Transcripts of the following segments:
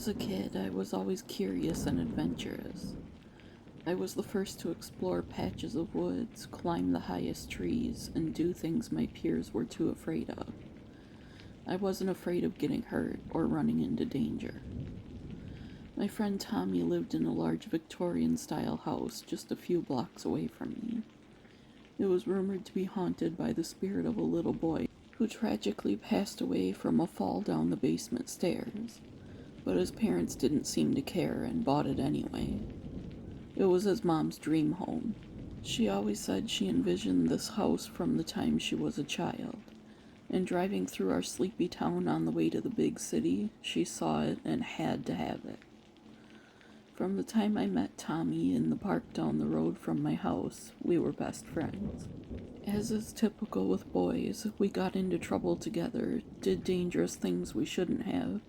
As a kid, I was always curious and adventurous. I was the first to explore patches of woods, climb the highest trees, and do things my peers were too afraid of. I wasn't afraid of getting hurt or running into danger. My friend Tommy lived in a large Victorian-style house just a few blocks away from me. It was rumored to be haunted by the spirit of a little boy who tragically passed away from a fall down the basement stairs. But his parents didn't seem to care and bought it anyway. It was his mom's dream home. She always said she envisioned this house from the time she was a child, and driving through our sleepy town on the way to the big city, she saw it and had to have it. From the time I met Tommy in the park down the road from my house, we were best friends. As is typical with boys, we got into trouble together, did dangerous things we shouldn't have,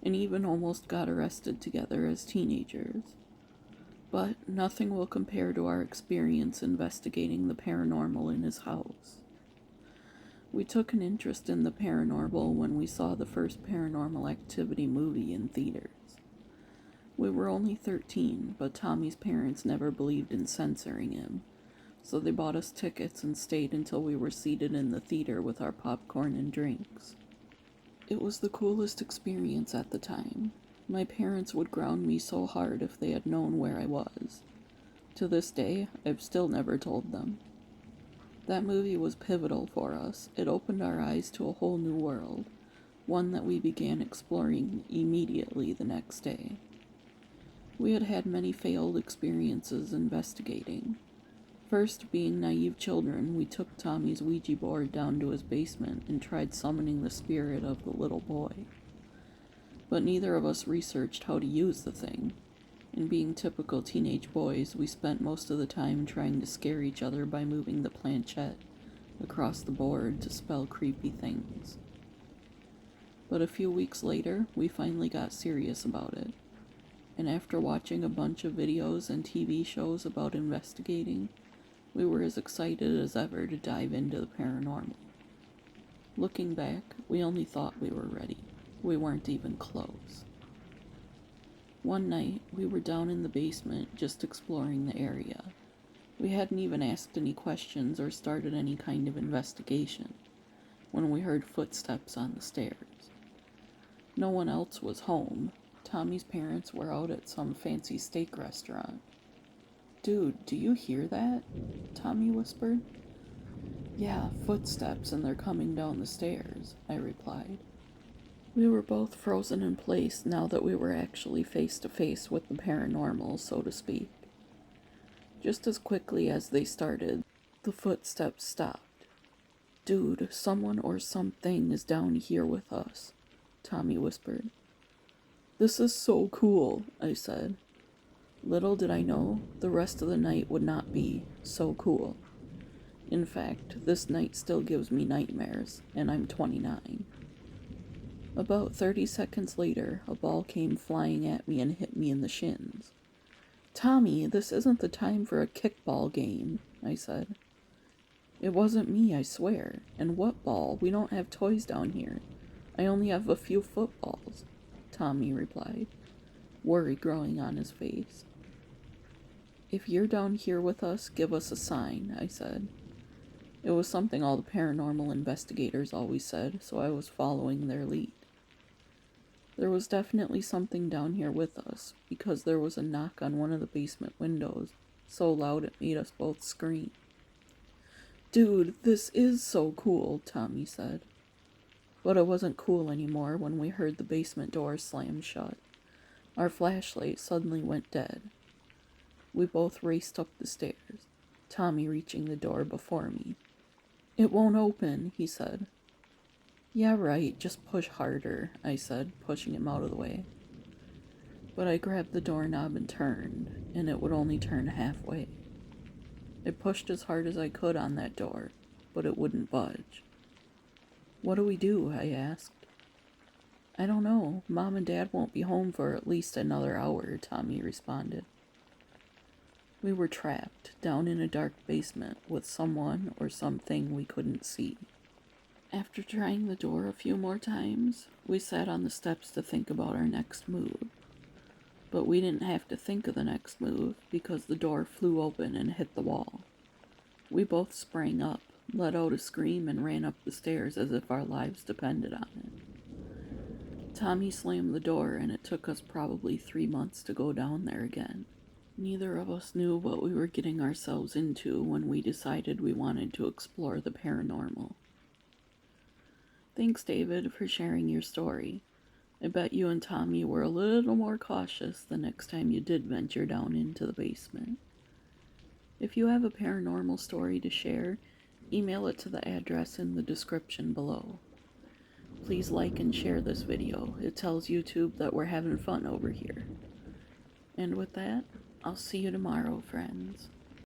and even almost got arrested together as teenagers. But nothing will compare to our experience investigating the paranormal in his house. We took an interest in the paranormal when we saw the first Paranormal Activity movie in theaters. We were only 13, but Tommy's parents never believed in censoring him, so they bought us tickets and stayed until we were seated in the theater with our popcorn and drinks. It was the coolest experience at the time. My parents would ground me so hard if they had known where I was. To this day, I've still never told them. That movie was pivotal for us. It opened our eyes to a whole new world, one that we began exploring immediately the next day. We had had many failed experiences investigating. First, being naive children, we took Tommy's Ouija board down to his basement and tried summoning the spirit of the little boy. But neither of us researched how to use the thing, and being typical teenage boys, we spent most of the time trying to scare each other by moving the planchette across the board to spell creepy things. But a few weeks later, we finally got serious about it, and after watching a bunch of videos and TV shows about investigating, we were as excited as ever to dive into the paranormal. Looking back, we only thought we were ready. We weren't even close. One night, we were down in the basement just exploring the area. We hadn't even asked any questions or started any kind of investigation when we heard footsteps on the stairs. No one else was home. Tommy's parents were out at some fancy steak restaurant. "Dude, do you hear that?" Tommy whispered. "Yeah, footsteps, and they're coming down the stairs," I replied. We were both frozen in place now that we were actually face to face with the paranormal, so to speak. Just as quickly as they started, the footsteps stopped. "Dude, someone or something is down here with us," Tommy whispered. "This is so cool," I said. Little did I know, the rest of the night would not be so cool. In fact, this night still gives me nightmares, and I'm 29. About 30 seconds later, a ball came flying at me and hit me in the shins. "Tommy, this isn't the time for a kickball game," I said. "It wasn't me, I swear. And what ball? We don't have toys down here. I only have a few footballs," Tommy replied, worry growing on his face. "If you're down here with us, give us a sign," I said. It was something all the paranormal investigators always said, so I was following their lead. There was definitely something down here with us, because there was a knock on one of the basement windows, so loud it made us both scream. "Dude, this is so cool," Tommy said. But it wasn't cool anymore when we heard the basement door slam shut. Our flashlight suddenly went dead. We both raced up the stairs, Tommy reaching the door before me. "It won't open," he said. "Yeah, right, just push harder," I said, pushing him out of the way. But I grabbed the doorknob and turned, and it would only turn halfway. I pushed as hard as I could on that door, but it wouldn't budge. "What do we do?" I asked. "I don't know. Mom and Dad won't be home for at least another hour," Tommy responded. We were trapped, down in a dark basement, with someone or something we couldn't see. After trying the door a few more times, we sat on the steps to think about our next move. But we didn't have to think of the next move because the door flew open and hit the wall. We both sprang up, let out a scream, and ran up the stairs as if our lives depended on it. Tommy slammed the door, and it took us probably 3 months to go down there again. Neither of us knew what we were getting ourselves into when we decided we wanted to explore the paranormal. Thanks, David, for sharing your story. I bet you and Tommy were a little more cautious the next time you did venture down into the basement. If you have a paranormal story to share, email it to the address in the description below. Please like and share this video. It tells YouTube that we're having fun over here. And with that, I'll see you tomorrow, friends.